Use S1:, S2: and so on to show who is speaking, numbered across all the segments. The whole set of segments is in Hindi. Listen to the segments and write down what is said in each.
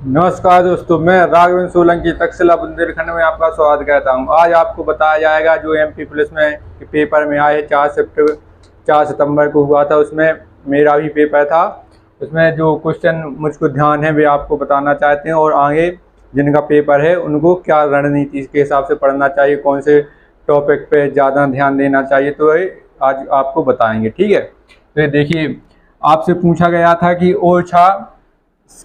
S1: नमस्कार दोस्तों, मैं राघवेंद्र सोलंकी तक्षशिला बुंदेलखंड में आपका स्वागत करता हूं। आज आपको बताया जाएगा जो एमपी पुलिस में पेपर में आए 4 सितंबर को हुआ था, उसमें मेरा भी पेपर था। उसमें जो क्वेश्चन मुझको ध्यान है वे आपको बताना चाहते हैं, और आगे जिनका पेपर है उनको क्या रणनीति के हिसाब से पढ़ना चाहिए, कौन से टॉपिक पे ज़्यादा ध्यान देना चाहिए, तो ये आज आपको बताएंगे। ठीक है, तो देखिए, आपसे पूछा गया था कि ओरछा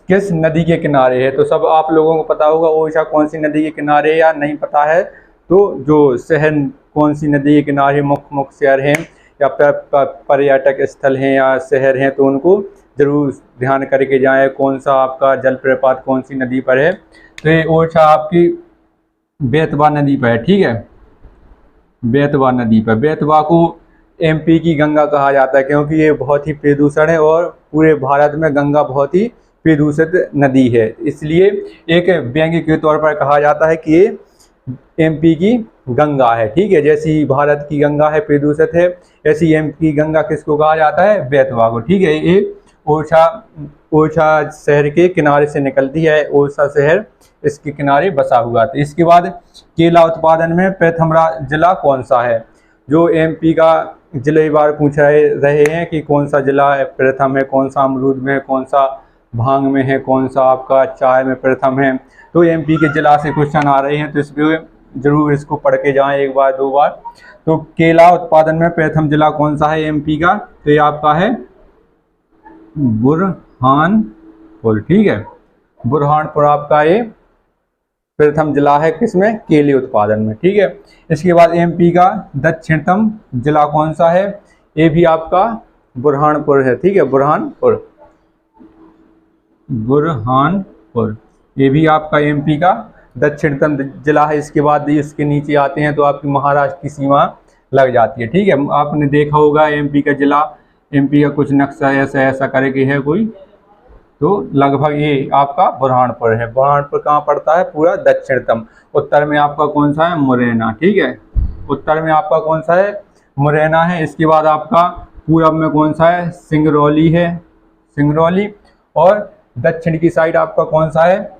S1: किस नदी के किनारे है। तो सब आप लोगों को पता होगा ओरछा कौन सी नदी के किनारे है, या नहीं पता है तो जो शहर कौन सी नदी के किनारे मुख्य शहर हैं या पर्यटक स्थल हैं या शहर हैं, तो उनको जरूर ध्यान करके जाएं कौन सा आपका जलप्रपात कौन सी नदी पर है। तो ये ओरछा आपकी बेतवा नदी पर है। ठीक है, बेतवा नदी पर। बेतवा को एमपी की गंगा कहा जाता है, क्योंकि ये बहुत ही प्रदूषण है और पूरे भारत में गंगा बहुत ही प्रदूषित नदी है, इसलिए एक व्यंग्य के तौर पर कहा जाता है कि ये एमपी की गंगा है। ठीक है, जैसी भारत की गंगा है प्रदूषित है, ऐसी एमपी की गंगा किसको कहा जाता है? बेतवा को। ठीक है, ये ओरछा शहर के किनारे से निकलती है। ओरछा शहर इसके किनारे बसा हुआ था। इसके बाद केला उत्पादन में प्रथम जिला कौन सा है? जो एमपी का जिलेवार पूछ रहे हैं कि कौन सा जिला प्रथम है, कौन सा अमरूद में, कौन सा भांग में है, कौन सा आपका चाय में प्रथम है। तो एमपी के जिला से क्वेश्चन आ रहे हैं, तो इसलिए जरूर इसको पढ़ के जाएं एक बार दो बार। तो केला उत्पादन में प्रथम जिला कौन सा है एमपी का? तो ये आपका है बुरहानपुर। ठीक है, बुरहानपुर आपका ये प्रथम जिला है किसमें? केले उत्पादन में। ठीक है, इसके बाद एमपी का दक्षिणतम जिला कौन सा है? ये भी आपका बुरहानपुर है। ठीक है, बुरहानपुर ये भी आपका एमपी का दक्षिणतम जिला है। इसके बाद इसके नीचे आते हैं तो आपकी महाराष्ट्र की सीमा लग जाती है। ठीक है, आपने देखा होगा एमपी का जिला, एमपी का कुछ नक्शा ऐसा करके है कोई, तो लगभग ये आपका बुरहानपुर है। बुरहानपुर कहाँ पड़ता है? पूरा दक्षिणतम। उत्तर में आपका कौन सा है? मुरैना। ठीक है, उत्तर में आपका कौन सा है? मुरैना है। इसके बाद आपका पूरब में कौन सा है? सिंगरौली है, सिंगरौली। और दक्षिण की साइड आपका कौन सा है?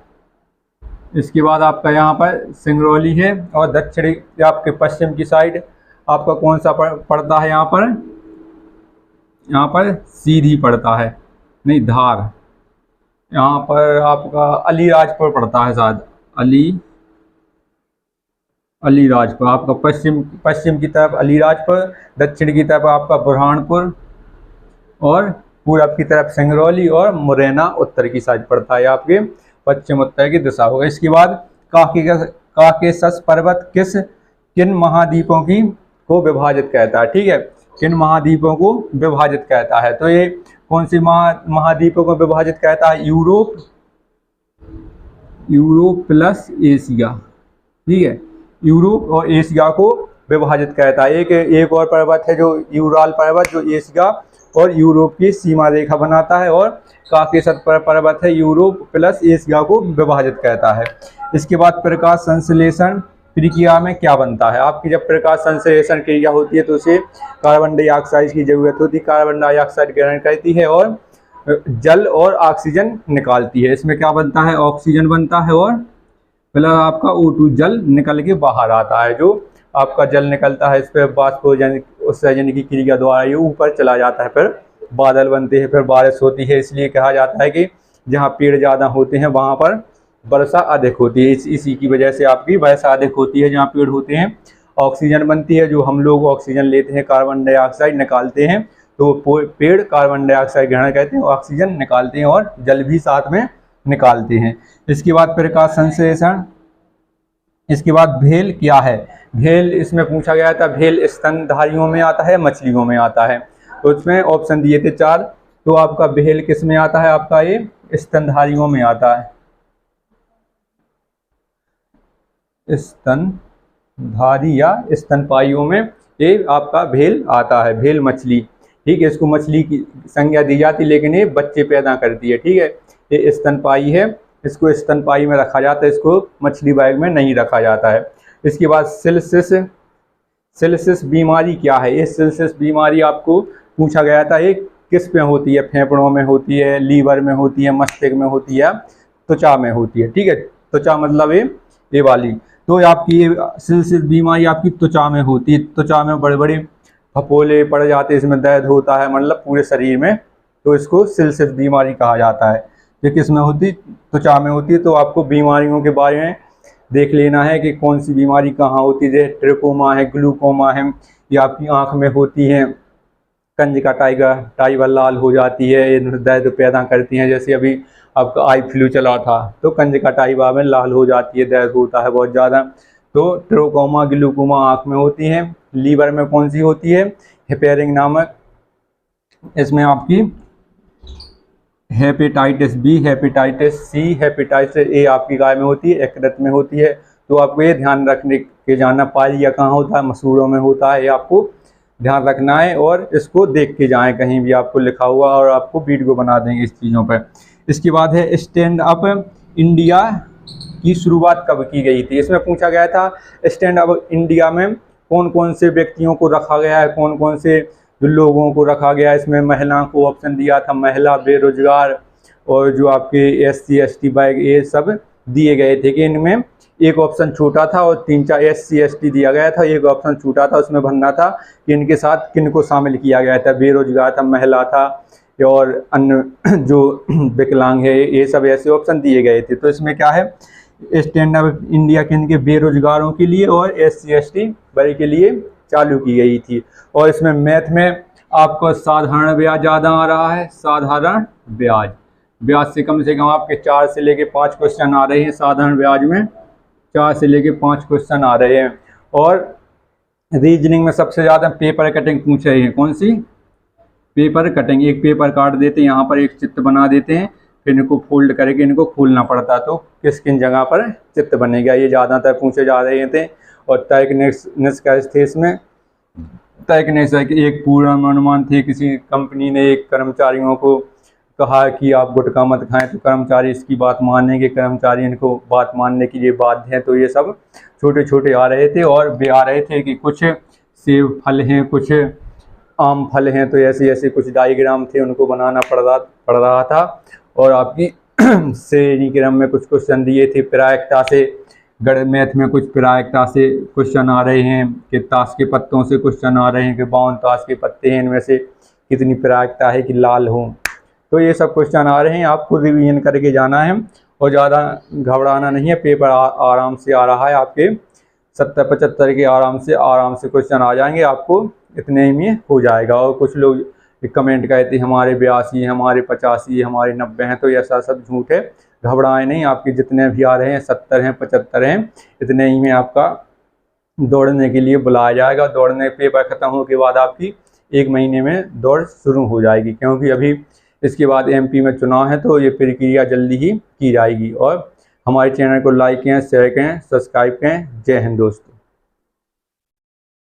S1: इसके बाद आपका यहाँ पर सिंगरौली है। और दक्षिण आपके पश्चिम की साइड आपका कौन सा पड़ता है? यहाँ पर सीधी पड़ता है, नहीं धार। यहाँ पर आपका अलीराजपुर पड़ता है शायद, अलीराजपुर आपका पश्चिम की तरफ अलीराजपुर, दक्षिण की तरफ आपका बुरहानपुर, और पूरब की तरफ सिंगरौली, और मुरैना उत्तर की साइड पड़ता है, आपके पश्चिम उत्तर की दिशा होगा। इसके बाद काकेशस पर्वत किन महाद्वीपों को विभाजित करता है? ठीक है, किन महाद्वीपों को विभाजित करता है? तो ये कौन सी महाद्वीपों को विभाजित करता है? Europe plus Asia. ठीक है, यूरोप और एशिया को विभाजित करता है। एक और पर्वत है जो यूराल पर्वत, जो एशिया और यूरोप की सीमा रेखा बनाता है, और काकेशस पर्वत है यूरोप प्लस एशिया को विभाजित करता है। इसके बाद प्रकाश संश्लेषण प्रक्रिया में क्या बनता है? आपकी जब प्रकाश संश्लेषण क्रिया होती है तो उसे कार्बन डाइऑक्साइड की जरूरत होती है। कार्बन डाइऑक्साइड ग्रहण करती है और जल और ऑक्सीजन निकालती है। इसमें क्या बनता है? ऑक्सीजन बनता है, और प्लस आपका O2 जल निकल के बाहर आता है। जो आपका जल निकलता है इस पर उत्सर्जन की क्रिया द्वारा ये ऊपर चला जाता है, फिर बादल बनते हैं, फिर बारिश होती है। इसलिए कहा जाता है कि जहाँ पेड़ ज़्यादा होते हैं वहाँ पर वर्षा अधिक होती है। इसी की वजह से आपकी वर्षा अधिक होती है जहाँ पेड़ होते हैं। ऑक्सीजन बनती है, जो हम लोग ऑक्सीजन लेते हैं, कार्बन डाइऑक्साइड निकालते हैं, तो पेड़ कार्बन डाइऑक्साइड ग्रहण करते हैं, ऑक्सीजन निकालते हैं, और जल भी साथ में निकालते हैं। इसके बाद प्रकाश संश्लेषण। इसके बाद भेल क्या है? भेल इसमें पूछा गया था, भेल स्तनधारियों में आता है, मछलियों में आता है। तो इसमें ऑप्शन दिए थे 4, तो आपका भेल किस में आता है? आपका ये स्तनधारियों में आता है, स्तनधारी या स्तनपाइयों में ये आपका भेल आता है, भेल मछली। ठीक है, इसको मछली की संज्ञा दी जाती है, लेकिन ये बच्चे पैदा करती है। ठीक है, ये स्तनपाई है, इसको स्तनपाई में रखा जाता है, इसको मछली बैग में नहीं रखा जाता है। इसके बाद सिलिसिस बीमारी क्या है? ये सिलिसिस बीमारी आपको पूछा गया था, ये किस पे होती है? फेफड़ों में होती है, लीवर में होती है, मस्तिष्क में होती है, त्वचा में होती है, ठीक है। त्वचा मतलब ये वाली, तो आपकी ये सिलसिल बीमारी आपकी त्वचा में होती है। त्वचा में बड़े बड़े फफोले पड़ जाते हैं, इसमें दर्द होता है, मतलब पूरे शरीर में, तो इसको सिलसिल बीमारी कहा जाता है। ये किस में होती? त्वचा में होती है। तो आपको बीमारियों के बारे में देख लेना है कि कौन सी बीमारी कहाँ होती है। जैसे ट्रिकोमा है, ग्लूकोमा है, ये आपकी आँख में होती है। कंजक्टाइवा लाल हो जाती है, ये दर्द पैदा करती हैं। जैसे अभी आपका आई फ्लू चला था तो कंजक्टाइवा में लाल हो जाती है, दर्द होता है बहुत ज़्यादा। तो ट्रोकोमा ग्लूकोमा आँख में होती है। लीवर में कौन सी होती है? हेपेरिन नामक, इसमें आपकी hepatitis B, hepatitis C, hepatitis A आपकी गाय में होती है, यकृत में होती है। तो आपको ये ध्यान रखने के जाना, पाइलिया कहाँ होता है? मसूड़ों में होता है, ये आपको ध्यान रखना है। और इसको देख के जाएं, कहीं भी आपको लिखा हुआ, और आपको वीडियो बना देंगे इस चीज़ों पर। इसके बाद है स्टैंड अप इंडिया की शुरुआत कब की गई थी? इसमें पूछा गया था स्टैंड अप इंडिया में कौन कौन से व्यक्तियों को रखा गया है, कौन कौन से लोगों को रखा गया है। इसमें महिला को ऑप्शन दिया था, महिला, बेरोजगार, और जो आपके SC ST बैग, ये सब दिए गए थे। कि इनमें एक ऑप्शन छूटा था और 3-4 SC ST दिया गया था, एक ऑप्शन छूटा था, उसमें भरना था कि इनके साथ किन को शामिल किया गया था। बेरोजगार था, महिला था, और अन्य जो विकलांग है, ये सब ऐसे ऑप्शन दिए गए थे। तो इसमें क्या है? स्टैंड अप इंडिया के इनके बेरोजगारों के लिए और SC ST वर्ग के लिए चालू की गई थी। और इसमें मैथ में आपको साधारण ब्याज ज़्यादा आ रहा है। साधारण ब्याज से कम आपके 4 से लेके 5 क्वेश्चन आ रहे हैं। साधारण ब्याज में 4 से लेके 5 क्वेश्चन आ रहे हैं। और रीजनिंग में सबसे ज़्यादा पेपर कटिंग पूछ रहे हैं। कौन सी? Paper cutting. एक पेपर काट देते हैं, यहाँ पर एक चित्र बना देते हैं, फिर इनको फोल्ड करके इनको खोलना पड़ता है, तो किस किन जगह पर चित्र बनेगा, ये ज़्यादातर पूछे जा रहे थे। और तर्क निष्कर्ष थे इसमें। तर्क निष्कर्ष एक पूर्वानुमान थे। किसी कंपनी ने एक कर्मचारियों को कहा कि आप गुटखा मत खाएं, तो कर्मचारी इसकी बात मानेंगे, कर्मचारी इनको बात मानने के लिए बाध्य हैं। तो ये सब छोटे छोटे आ रहे थे। और भी आ रहे थे कि कुछ सेब फल हैं, कुछ आम फल हैं, तो ऐसे ऐसे कुछ डायग्राम थे, उनको बनाना पड़ रहा था। और आपकी श्रेणी क्रम में कुछ क्वेश्चन दिए थे। प्रायिकता से मैथ में कुछ प्रायिकता से क्वेश्चन आ रहे हैं कि ताश के पत्तों से क्वेश्चन आ रहे हैं कि 52 ताश के पत्ते हैं, इनमें से कितनी प्रायिकता है कि लाल हो। तो ये सब क्वेश्चन आ रहे हैं, आपको रिवीजन करके जाना है और ज़्यादा घबराना नहीं है। पेपर आराम से आ रहा है, आपके 70-75 के आराम से क्वेश्चन आ जाएंगे, आपको इतने ही में हो जाएगा। और कुछ लोग कमेंट कहते हैं हमारे 82, हमारे 85, हमारे 90 हैं, तो ऐसा सब झूठ है। घबराएं नहीं, आपके जितने भी आ रहे हैं 70 हैं, 75 हैं, इतने ही में आपका दौड़ने के लिए बुलाया जाएगा। दौड़ने पेपर ख़त्म होने के बाद आपकी 1 महीने में दौड़ शुरू हो जाएगी, क्योंकि अभी इसके बाद MP में चुनाव है, तो ये प्रक्रिया जल्दी ही की जाएगी। और हमारे चैनल को लाइक करें, शेयर करें, सब्सक्राइब करें। जय हिंद दोस्तों।